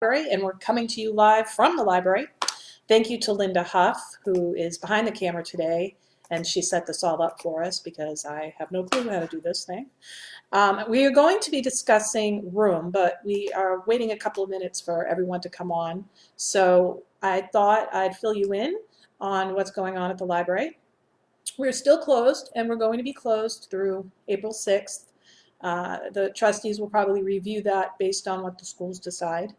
Library, and we're coming to you live from the library. Thank you to Linda Huff, who is behind the camera today, and she set this all up for us because I have no clue how to do this thing. We are going to be discussing Room, but we are waiting a couple of minutes for everyone to come on. So I thought I'd fill you in on what's going on at the library. We're still closed, and we're going to be closed through April 6th. The trustees will probably review that based on what the schools decide.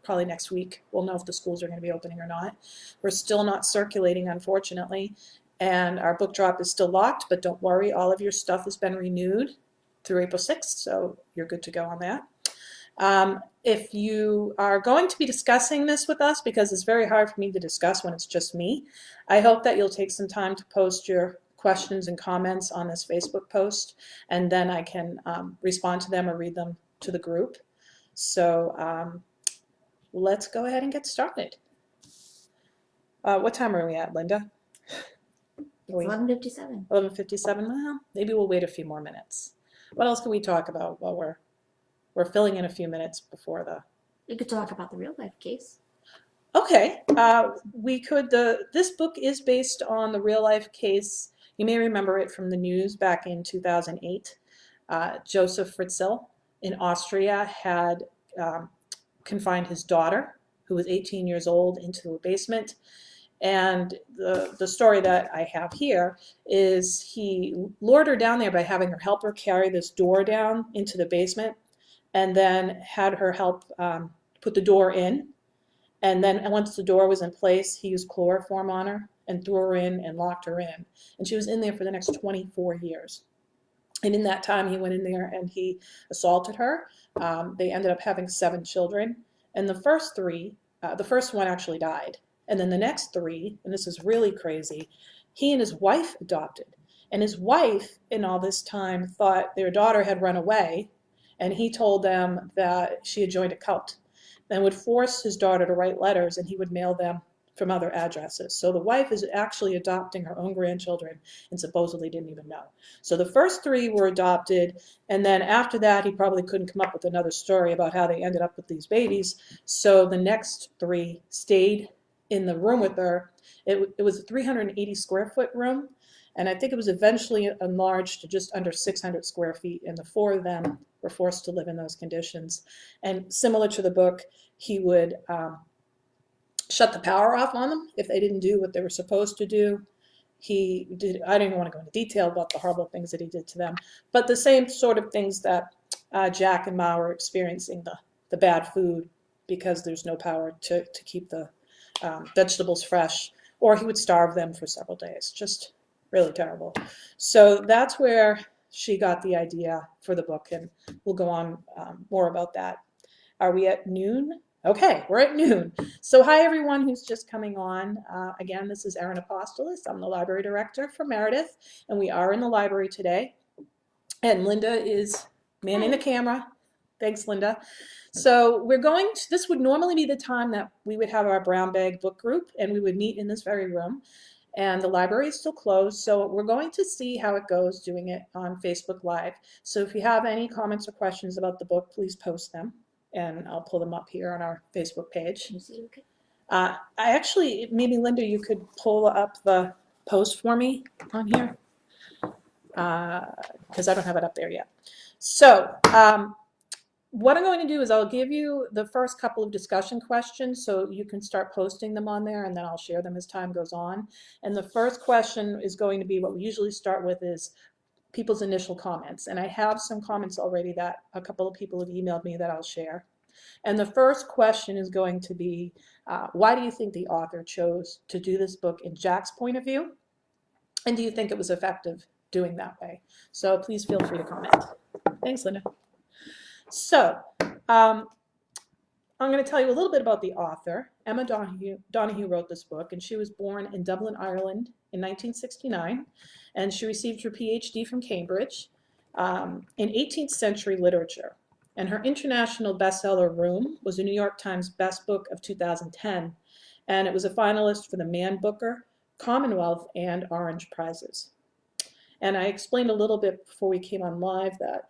Probably next week we'll know if the schools are going to be opening or not. We're still not circulating, unfortunately, and our book drop is still locked, but don't worry, all of your stuff has been renewed through April 6th, so you're good to go on that. If you are going to be discussing this with us, because it's very hard for me to discuss when it's just me, I hope that you'll take some time to post your questions and comments on this Facebook post, and then I can respond to them or read them to the group. So let's go ahead and get started. What time are we at, Linda? It's 11:57. 11:57. Well, maybe we'll wait a few more minutes. What else can we talk about while we're filling in a few minutes before the... We could talk about the real life case. Okay, we could. This book is based on the real life case. You may remember it from the news back in 2008. Joseph Fritzl in Austria had confined his daughter, who was 18 years old, into a basement. And the story that I have here is he lured her down there by having her help her carry this door down into the basement, and then had her help put the door in. And then once the door was in place, he used chloroform on her and threw her in and locked her in. And she was in there for the next 24 years. And in that time, he went in there and he assaulted her. They ended up having 7 children. And the first one actually died. And then the next 3, and this is really crazy, he and his wife adopted. And his wife, in all this time, thought their daughter had run away. And he told them that she had joined a cult and would force his daughter to write letters, and he would mail them from other addresses. So the wife is actually adopting her own grandchildren and supposedly didn't even know. So the first 3 were adopted, and then after that he probably couldn't come up with another story about how they ended up with these babies. So the next 3 stayed in the room with her. It was a 380 square foot room, and I think it was eventually enlarged to just under 600 square feet, and the 4 of them were forced to live in those conditions. And similar to the book, he would shut the power off on them if they didn't do what they were supposed to do. He did, I don't even want to go into detail about the horrible things that he did to them, but the same sort of things that Jack and Ma were experiencing, the bad food because there's no power to keep the vegetables fresh, or he would starve them for several days. Just really terrible. So that's where she got the idea for the book, and we'll go on more about that. Are we at noon? Okay, we're at noon. So hi everyone who's just coming on. Again, this is Erin Apostolos. I'm the library director for Meredith, and we are in the library today. And Linda is manning the camera. Thanks, Linda. So this would normally be the time that we would have our brown bag book group, and we would meet in this very room. And the library is still closed, so we're going to see how it goes doing it on Facebook Live. So if you have any comments or questions about the book, please post them, and I'll pull them up here on our Facebook page. Okay. Maybe Linda, you could pull up the post for me on here, because I don't have it up there yet. So what I'm going to do is I'll give you the first couple of discussion questions so you can start posting them on there, and then I'll share them as time goes on. And the first question is going to be what we usually start with is people's initial comments. And I have some comments already that a couple of people have emailed me that I'll share. And the first question is going to be, why do you think the author chose to do this book in Jack's point of view? And do you think it was effective doing that way? So please feel free to comment. Thanks, Linda. So I'm going to tell you a little bit about the author. Emma Donoghue wrote this book, and she was born in Dublin, Ireland in 1969, and she received her PhD from Cambridge in 18th century literature. And her international bestseller, Room, was a New York Times Best Book of 2010, and it was a finalist for the Man Booker, Commonwealth, and Orange Prizes. And I explained a little bit before we came on live that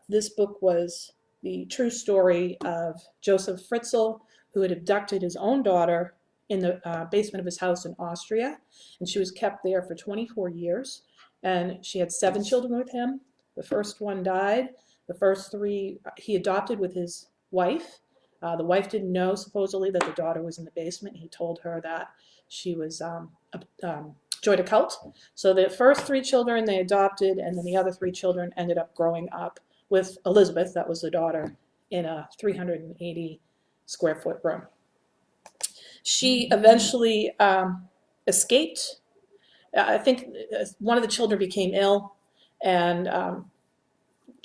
this book was the true story of Joseph Fritzl, who had abducted his own daughter in the basement of his house in Austria, and she was kept there for 24 years. And she had 7 children with him. The first one died. The first 3 he adopted with his wife. The wife didn't know, supposedly, that the daughter was in the basement. He told her that she was joined a cult. So the first 3 children they adopted, and then the other 3 children ended up growing up with Elizabeth, that was the daughter, in a 380 square foot room. She eventually escaped. I think one of the children became ill, and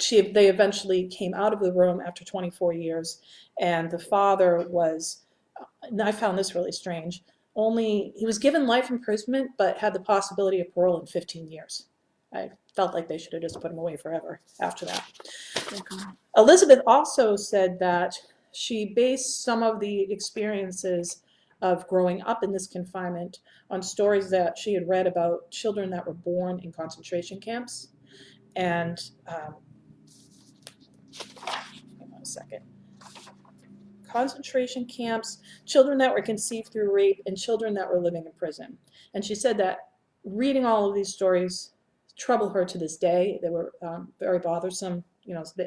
they eventually came out of the room after 24 years, and the father was, and I found this really strange, he was given life imprisonment, but had the possibility of parole in 15 years. I felt like they should have just put him away forever after that. Elizabeth also said that she based some of the experiences of growing up in this confinement on stories that she had read about children that were born in concentration camps. And hang on a second. Concentration camps, children that were conceived through rape, and children that were living in prison. And she said that reading all of these stories trouble her to this day. They were very bothersome,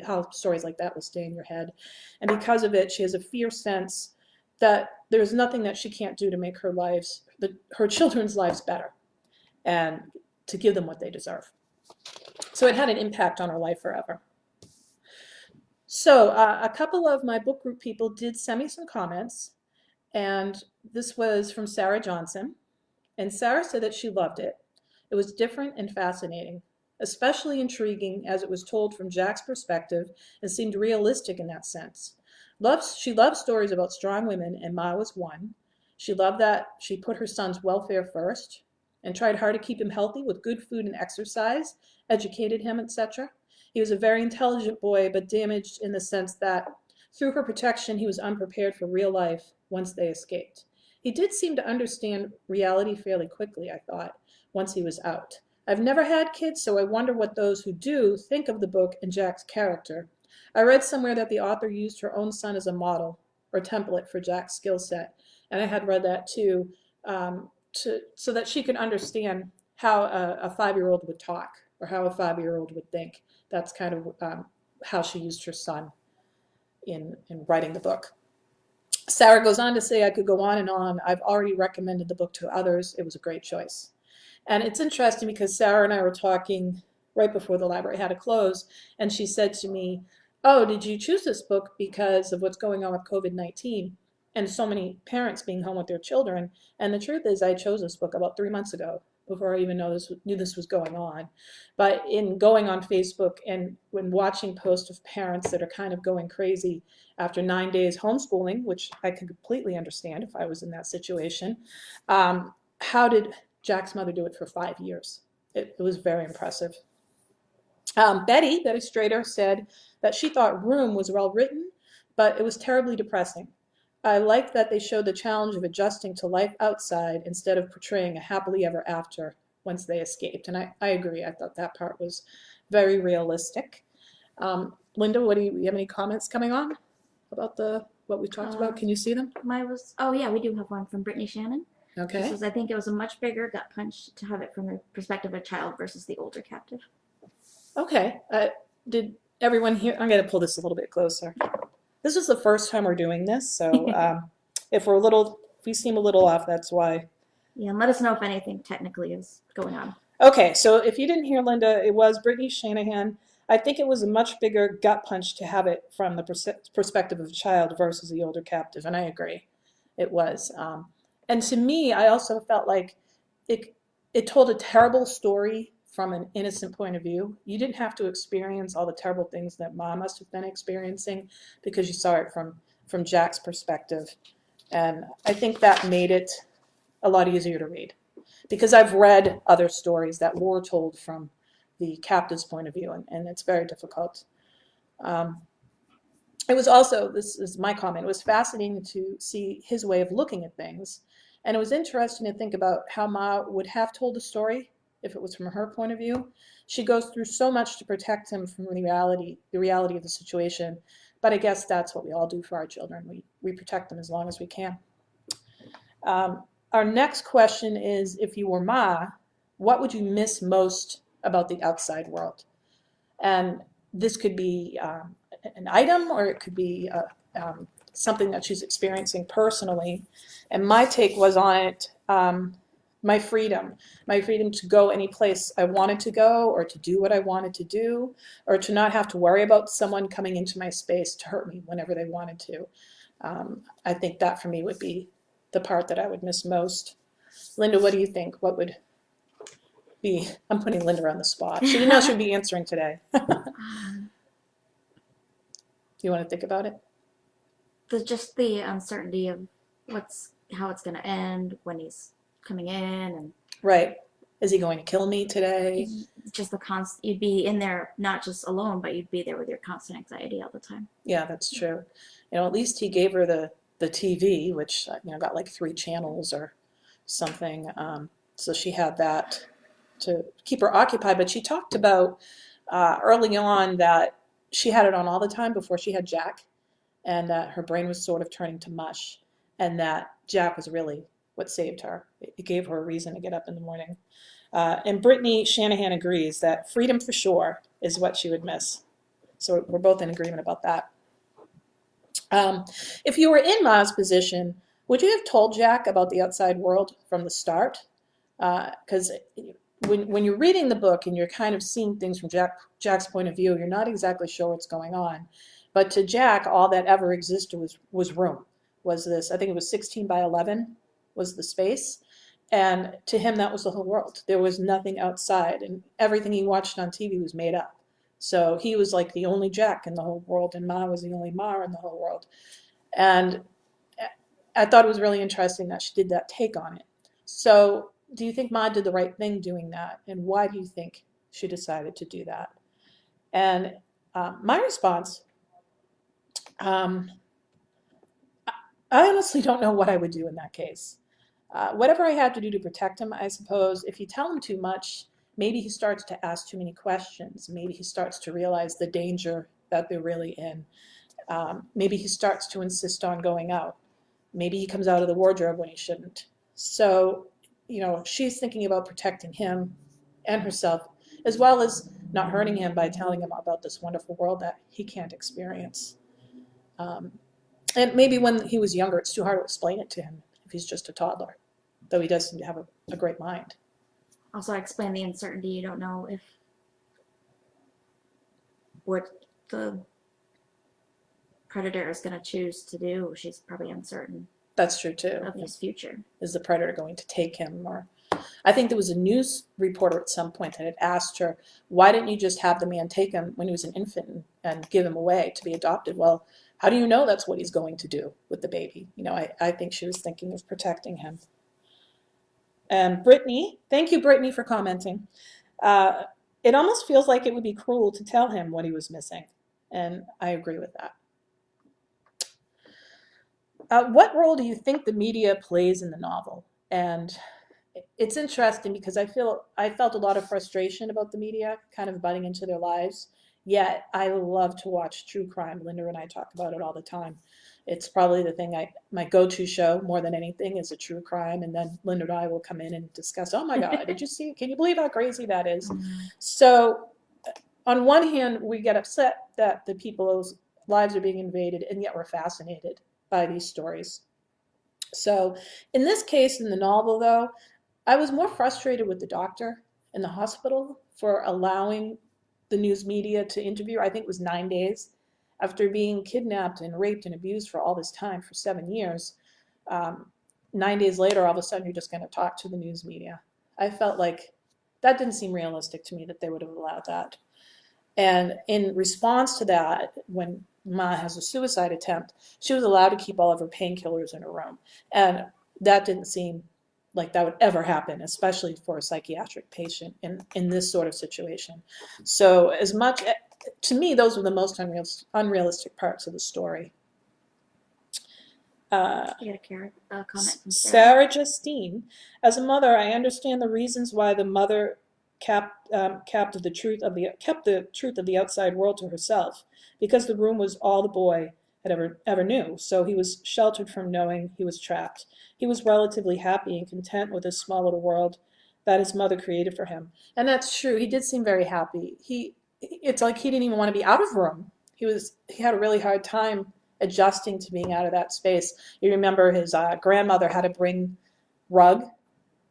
how stories like that will stay in your head. And because of it, she has a fierce sense that there's nothing that she can't do to make her children's lives better and to give them what they deserve. So it had an impact on her life forever. So a couple of my book group people did send me some comments, and this was from Sarah Johnson. And Sarah said that she loved it. It was different and fascinating, especially intriguing as it was told from Jack's perspective and seemed realistic in that sense. She loved stories about strong women, and Ma was one. She loved that she put her son's welfare first and tried hard to keep him healthy with good food and exercise, educated him, etc. He was a very intelligent boy, but damaged in the sense that through her protection, he was unprepared for real life once they escaped. He did seem to understand reality fairly quickly, I thought, once he was out. I've never had kids, so I wonder what those who do think of the book and Jack's character. I read somewhere that the author used her own son as a model or template for Jack's skill set, and I had read that too, so that she could understand how a 5-year-old would talk or how a 5-year-old would think. That's kind of how she used her son in writing the book. Sarah goes on to say, I could go on and on. I've already recommended the book to others. It was a great choice. And it's interesting because Sarah and I were talking right before the library had to close, and she said to me, oh, did you choose this book because of what's going on with COVID-19 and so many parents being home with their children? And the truth is, I chose this book about 3 months ago before I even knew this was going on. But in going on Facebook and when watching posts of parents that are kind of going crazy after 9 days homeschooling, which I could completely understand if I was in that situation, how did Jack's mother do it for 5 years? It was very impressive. Betty Strader said that she thought Room was well written, but it was terribly depressing. I liked that they showed the challenge of adjusting to life outside instead of portraying a happily ever after once they escaped. And I agree. I thought that part was very realistic. Linda, do you have any comments coming on about what we talked about? Can you see them? Yeah, we do have one from Brittany Shannon. Okay. She says, I think it was a much bigger gut punch to have it from the perspective of a child versus the older captive. Okay. Did everyone hear? I'm going to pull this a little bit closer. This is the first time we're doing this, so if we seem a little off, that's why. Yeah, and let us know if anything technically is going on. Okay, so if you didn't hear Linda, it was Brittany Shanahan. I think it was a much bigger gut punch to have it from the perspective of a child versus the older captive, and I agree. It was. And to me, I also felt like it told a terrible story from an innocent point of view. You didn't have to experience all the terrible things that Mom must have been experiencing because you saw it from Jack's perspective. And I think that made it a lot easier to read because I've read other stories that were told from the captive's point of view, and it's very difficult. It was also, this is my comment, it was fascinating to see his way of looking at things. And it was interesting to think about how Ma would have told the story if it was from her point of view. She goes through so much to protect him from the reality of the situation, But I guess that's what we all do for our children. We protect them as long as we can. Our next question is, if you were Ma, what would you miss most about the outside world? And this could be an item, or it could be something that she's experiencing personally. And my take was on it, my freedom to go any place I wanted to go, or to do what I wanted to do, or to not have to worry about someone coming into my space to hurt me whenever they wanted to. I think that for me would be the part that I would miss most. Linda, what do you think? What would be, I'm putting Linda on the spot. She didn't know she'd be answering today. You want to think about it? Just the uncertainty of how it's going to end, when he's coming in, and Right. Is he going to kill me today? just the constant. You'd be in there not just alone, but you'd be there with your constant anxiety all the time. Yeah, that's true. At least he gave her the TV, which got like 3 channels or something. So she had that to keep her occupied. But she talked about early on that she had it on all the time before she had Jack, and that her brain was sort of turning to mush, and that Jack was really what saved her. It gave her a reason to get up in the morning. And Brittany Shanahan agrees that freedom for sure is what she would miss. So we're both in agreement about that. If you were in Ma's position, would you have told Jack about the outside world from the start? Because when you're reading the book and you're kind of seeing things from Jack's point of view, you're not exactly sure what's going on. But to Jack, all that ever existed was room. Was this, I think it was 16 by 11 was the space. And to him, that was the whole world. There was nothing outside, and everything he watched on TV was made up. So he was like the only Jack in the whole world, and Ma was the only Ma in the whole world. And I thought it was really interesting that she did that take on it. So do you think Ma did the right thing doing that? And why do you think she decided to do that? And my response, I honestly don't know what I would do in that case. Whatever I have to do to protect him, I suppose. If you tell him too much, maybe he starts to ask too many questions. Maybe he starts to realize the danger that they're really in. Maybe he starts to insist on going out. Maybe he comes out of the wardrobe when he shouldn't. So, she's thinking about protecting him and herself, as well as not hurting him by telling him about this wonderful world that he can't experience. And maybe when he was younger, it's too hard to explain it to him if he's just a toddler, though he does seem to have a great mind. Also, I explained the uncertainty. You don't know what the predator is going to choose to do. She's probably uncertain That's true too. of his future. Is the predator going to take him? Or I think there was a news reporter at some point that had asked her, why didn't you just have the man take him when he was an infant and give him away to be adopted? Well, how do you know that's what he's going to do with the baby? I think she was thinking of protecting him. And Brittany, thank you, Brittany, for commenting. It almost feels like it would be cruel to tell him what he was missing. And I agree with that. What role do you think the media plays in the novel? And it's interesting because I felt a lot of frustration about the media kind of butting into their lives. Yet I love to watch true crime. Linda and I talk about it all the time. It's probably the thing my go-to show more than anything is a true crime. And then Linda and I will come in and discuss, oh my God, did you see? Can you believe how crazy that is? So on one hand, we get upset that the people's lives are being invaded, and yet we're fascinated by these stories. So in this case, in the novel, though, I was more frustrated with the doctor in the hospital for allowing the news media to interview her. I think it was 9 days after being kidnapped and raped and abused for all this time, for 7 years. 9 days later, all of a sudden, you're just going to talk to the news media. I felt like that didn't seem realistic to me, that they would have allowed that. And in response to that, when Ma has a suicide attempt, she was allowed to keep all of her painkillers in her room. And that didn't seem like that would ever happen, especially for a psychiatric patient in this sort of situation. So to me, those were the most unrealistic parts of the story. You got a comment from Sarah Justine. As a mother, I understand the reasons why the mother kept the truth of the outside world to herself, because the room was all the boy had ever knew. So he was sheltered from knowing he was trapped. He was relatively happy and content with this small little world that his mother created for him. And that's true. He did seem very happy. It's like he didn't even want to be out of room. He had a really hard time adjusting to being out of that space. You remember his grandmother had to bring rug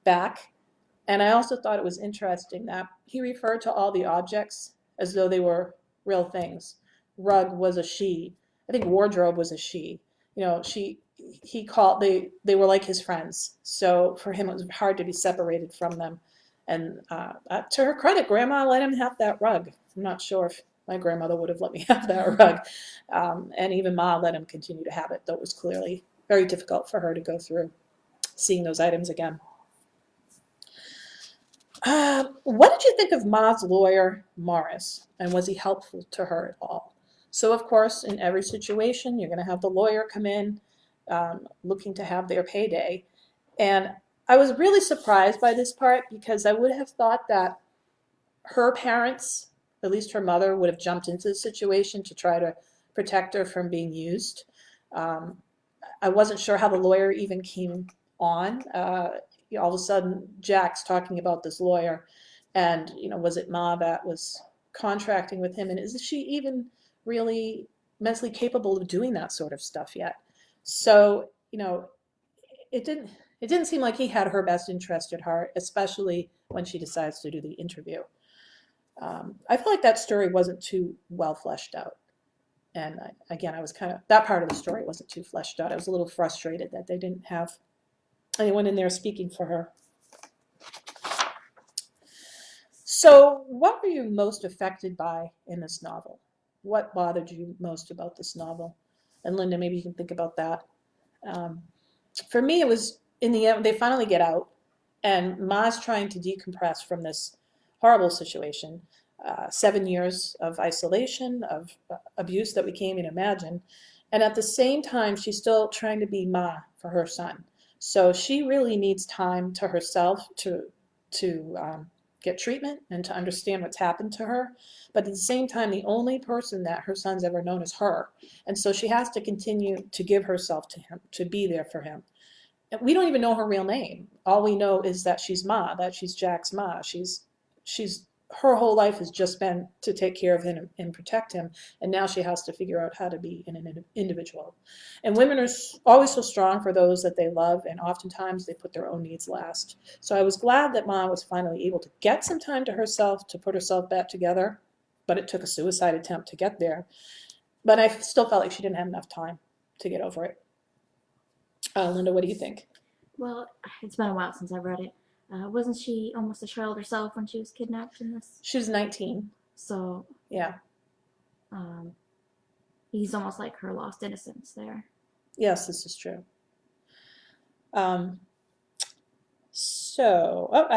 back. And I also thought it was interesting that he referred to all the objects as though they were real things. Rug was a she. I think wardrobe was a she. You know, they were like his friends. So for him, it was hard to be separated from them. And to her credit, Grandma let him have that rug. I'm not sure if my grandmother would have let me have that rug. And even Ma let him continue to have it, though it was clearly very difficult for her to go through seeing those items again. What did you think of Ma's lawyer, Morris, and was he helpful to her at all? So, of course, in every situation, you're going to have the lawyer come in looking to have their payday. And I was really surprised by this part, because I would have thought that her parents, at least her mother, would have jumped into the situation to try to protect her from being used. I wasn't sure how the lawyer even came on. All of a sudden, Jack's talking about this lawyer, and was it Ma that was contracting with him, and is she even really mentally capable of doing that sort of stuff yet? So it didn't seem like he had her best interest at heart, especially when she decides to do the interview. I feel like that story wasn't too well fleshed out. And again, I was that part of the story wasn't too fleshed out. I was a little frustrated that they didn't have anyone in there speaking for her. So what were you most affected by in this novel? What bothered you most about this novel? And Linda, maybe you can think about that. For me, it was in the end, they finally get out, and Ma's trying to decompress from this horrible situation. 7 years of isolation, of abuse that we can't even imagine. And at the same time, she's still trying to be Ma for her son. So she really needs time to herself to get treatment and to understand what's happened to her. But at the same time, the only person that her son's ever known is her. And so she has to continue to give herself to him, to be there for him. And we don't even know her real name. All we know is that she's Ma, that she's Jack's Ma. Her whole life has just been to take care of him and protect him, and now she has to figure out how to be an individual. And women are always so strong for those that they love, and oftentimes they put their own needs last. So I was glad that Ma was finally able to get some time to herself, to put herself back together, but it took a suicide attempt to get there. But I still felt like she didn't have enough time to get over it. Linda, what do you think? Well, it's been a while since I've read it. Wasn't she almost a child herself when she was kidnapped in this? She was 19. So Yeah. He's almost like her lost innocence there. Yes, this is true. I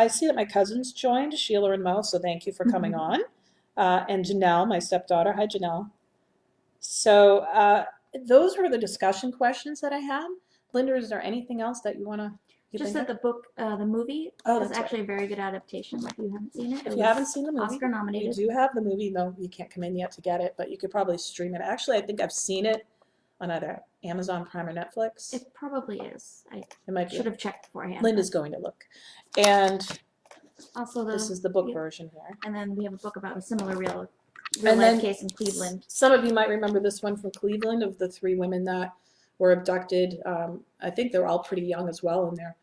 see that my cousins joined, Sheila and Mo, so thank you for coming on. And Janelle, my stepdaughter. Hi, Janelle. So those were the discussion questions that I had. Linda, is there anything else that you want to? Just that the book, the movie, is actually a very good adaptation. If you haven't seen it, if you haven't seen the movie, Oscar nominated. You do have the movie. No, you can't come in yet to get it, but you could probably stream it. Actually, I think I've seen it on either Amazon Prime or Netflix. It probably is. I might should have checked beforehand. Linda's going to look. And also, this is the book version here. And then we have a book about a similar real life case in Cleveland. Some of you might remember this one from Cleveland of the 3 women that were abducted. I think they're all pretty young as well in their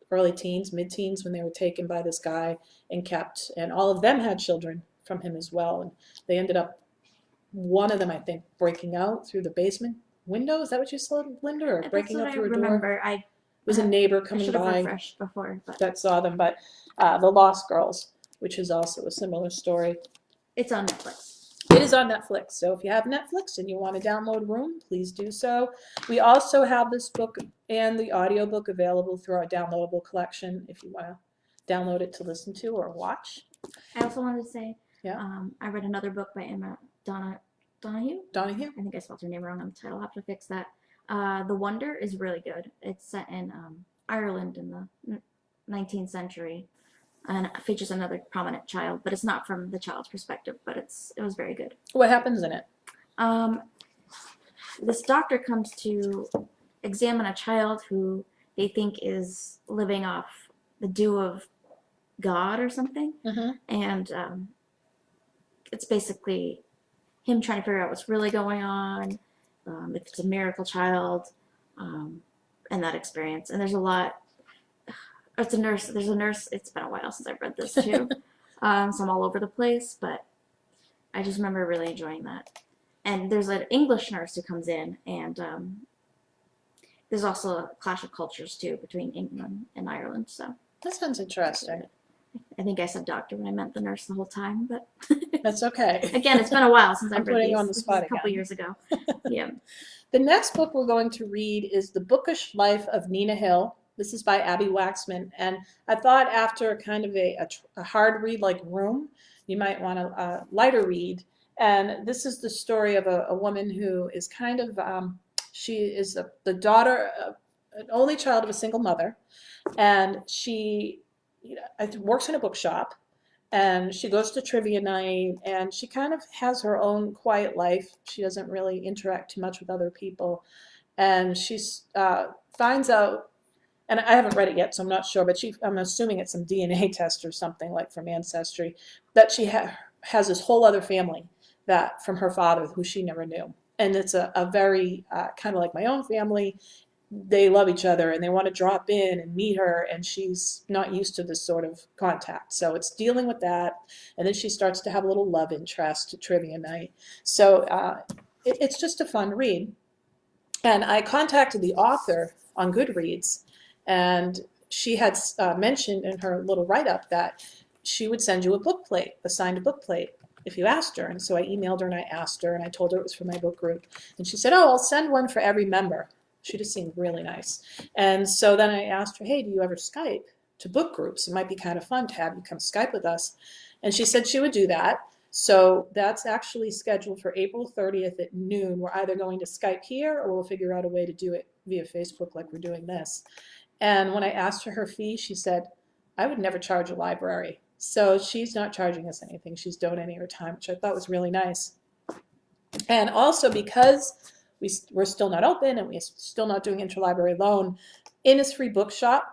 early teens, mid-teens, when they were taken by this guy and kept. And all of them had children from him as well. And they ended up, one of them, I think, breaking out through the basement window. Is that what you said, Linda? Or breaking out through a door? It was a neighbor coming by before, that saw them. But The Lost Girls, which is also a similar story. It's on Netflix. It is on Netflix. So if you have Netflix and you want to download Room, please do so. We also have this book and the audiobook available through our downloadable collection if you want to download it to listen to or watch. I also wanted to say, I read another book by Emma Donoghue. Donahue? I think I spelled her name wrong on the title. I'll have to fix that. The Wonder is really good. It's set in Ireland in the 19th century. and it features another prominent child, but it's not from the child's perspective. But it was very good. What happens in it? This doctor comes to examine a child who they think is living off the dew of God or something, and it's basically him trying to figure out what's really going on, if it's a miracle child, and that experience. And there's a lot. It's a nurse. There's a nurse. It's been a while since I've read this too, so I'm all over the place. But I just remember really enjoying that. And there's an English nurse who comes in, and there's also a clash of cultures too between England and Ireland. So That sounds interesting. I think I said doctor when I meant the nurse the whole time, but That's okay. again, it's been a while since I'm I've read putting these. you on the This spot was a couple again. years ago. Yeah. The next book we're going to read is The Bookish Life of Nina Hill. This is by Abby Waxman. And I thought after kind of a hard read like Room, you might want a lighter read. And this is the story of a woman who is kind of, she is the daughter, an only child of a single mother. And she works in a bookshop. And she goes to trivia night, and she kind of has her own quiet life. She doesn't really interact too much with other people. And she finds out, and I haven't read it yet, so I'm not sure, but I'm assuming it's some DNA test or something like from Ancestry, that she has this whole other family that from her father who she never knew. And it's a very kind of like my own family. They love each other and they want to drop in and meet her, and she's not used to this sort of contact. So it's dealing with that, and then she starts to have a little love interest at trivia night. So it's just a fun read. And I contacted the author on Goodreads, and she had mentioned in her little write-up that she would send you a book plate, a signed book plate, if you asked her. And so I emailed her and I asked her, and I told her it was for my book group. And she said, oh, I'll send one for every member. She just seemed really nice. And so then I asked her, hey, do you ever Skype to book groups? It might be kind of fun to have you come Skype with us. And she said she would do that. So that's actually scheduled for April 30th at noon. We're either going to Skype here or we'll figure out a way to do it via Facebook like we're doing this. And when I asked her fee, she said, I would never charge a library. So she's not charging us anything. She's donating her time, which I thought was really nice. And also because we're still not open and we're still not doing interlibrary loan, Innisfree Bookshop,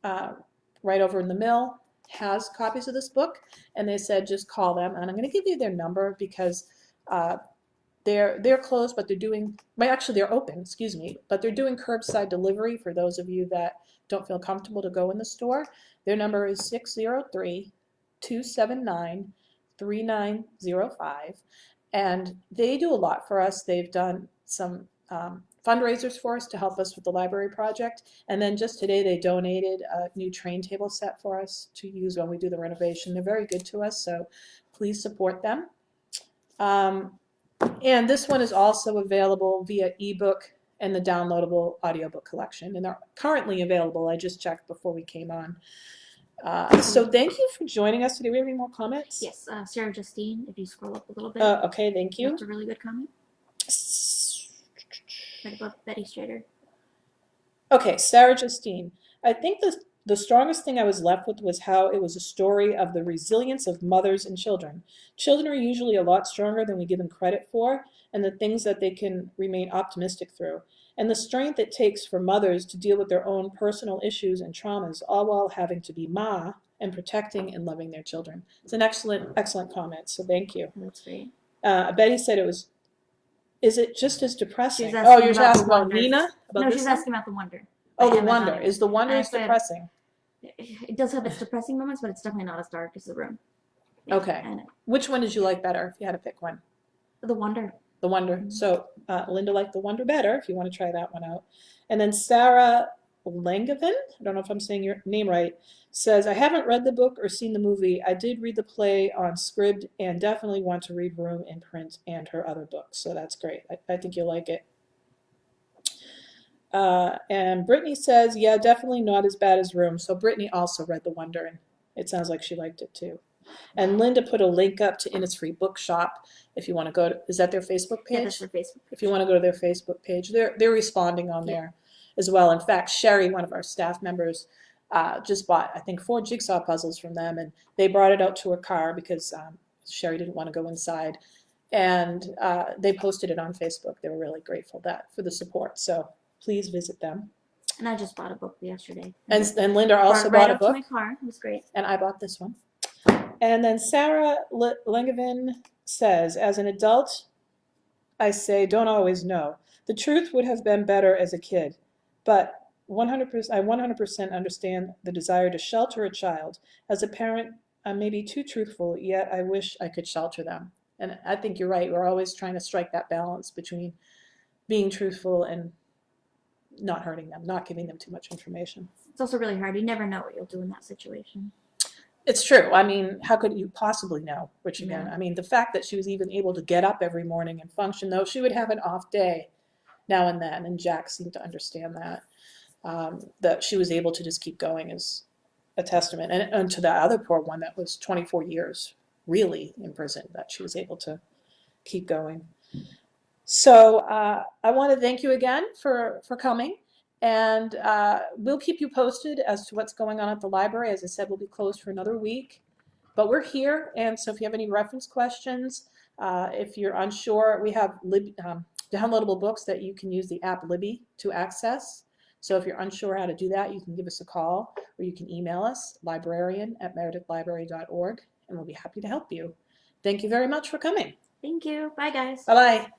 right over in the mill, has copies of this book, and they said just call them. And I'm going to give you their number because they're closed, but they're doing, well, actually they're open, excuse me, but they're doing curbside delivery for those of you that don't feel comfortable to go in the store. Their number is 603-279-3905. And they do a lot for us. They've done some fundraisers for us to help us with the library project. And then just today they donated a new train table set for us to use when we do the renovation. They're very good to us, so please support them. And this one is also available via ebook and the downloadable audiobook collection. And they're currently available. I just checked before we came on. So thank you for joining us today. Do we have any more comments? Yes, Sarah Justine, if you scroll up a little bit. Okay, thank you. That's a really good comment. Right above Betty Strader. Okay, Sarah Justine. I think the strongest thing I was left with was how it was a story of the resilience of mothers and children. Children are usually a lot stronger than we give them credit for, and the things that they can remain optimistic through, and the strength it takes for mothers to deal with their own personal issues and traumas, all while having to be ma and protecting and loving their children. It's an excellent comment, so thank you. That's great. Betty said it was, is it just as depressing? She's Oh, you're asking about asking The about Wonder. Nina? About No, this she's one? asking about The Wonder. Oh, by The Emma Wonder. Donoghue. Is The Wonder And I as said, depressing? It does have its depressing moments, but it's definitely not as dark as The Room. Yeah, Okay. and Which one did you like better if you had to pick one? The Wonder. The Wonder. So Linda liked The Wonder better if you want to try that one out. And then Sarah Langevin, I don't know if I'm saying your name right, says, I haven't read the book or seen the movie. I did read the play on Scribd and definitely want to read Room in print and her other books. So that's great. I think you'll like it. And Brittany says, yeah, definitely not as bad as Room. So Brittany also read The Wonder, and it sounds like she liked it too. And Linda put a link up to Innisfree Bookshop if you want to go to, is that their Facebook page? Yeah, that's their Facebook page. If you want to go to their Facebook page, they're responding on Yeah. there as well. In fact, Sherry, one of our staff members, just bought, I think, 4 jigsaw puzzles from them, and they brought it out to her car because Sherry didn't want to go inside. And they posted it on Facebook. They were really grateful for the support. So please visit them. And I just bought a book yesterday. And Linda also brought bought it a right book. up to my car. It was great. And I bought this one. And then Sarah Langevin says, as an adult, I say, don't always know. The truth would have been better as a kid, but 100%, I 100% understand the desire to shelter a child. As a parent, I'm maybe too truthful, yet I wish I could shelter them. And I think you're right. We're always trying to strike that balance between being truthful and not hurting them, not giving them too much information. It's also really hard. You never know what you'll do in that situation. It's true. I mean, how could you possibly know which again? Yeah. I mean, the fact that she was even able to get up every morning and function, though she would have an off day now and then, and Jack seemed to understand that. That she was able to just keep going is a testament. And to the other poor one that was 24 years really in prison, that she was able to keep going. So I want to thank you again for coming. And we'll keep you posted as to what's going on at the library. As I said, we'll be closed for another week. But we're here, and so if you have any reference questions, if you're unsure, we have downloadable books that you can use the app Libby to access. So if you're unsure how to do that, you can give us a call, or you can email us, librarian@meredithlibrary.org, and we'll be happy to help you. Thank you very much for coming. Thank you. Bye, guys. Bye-bye.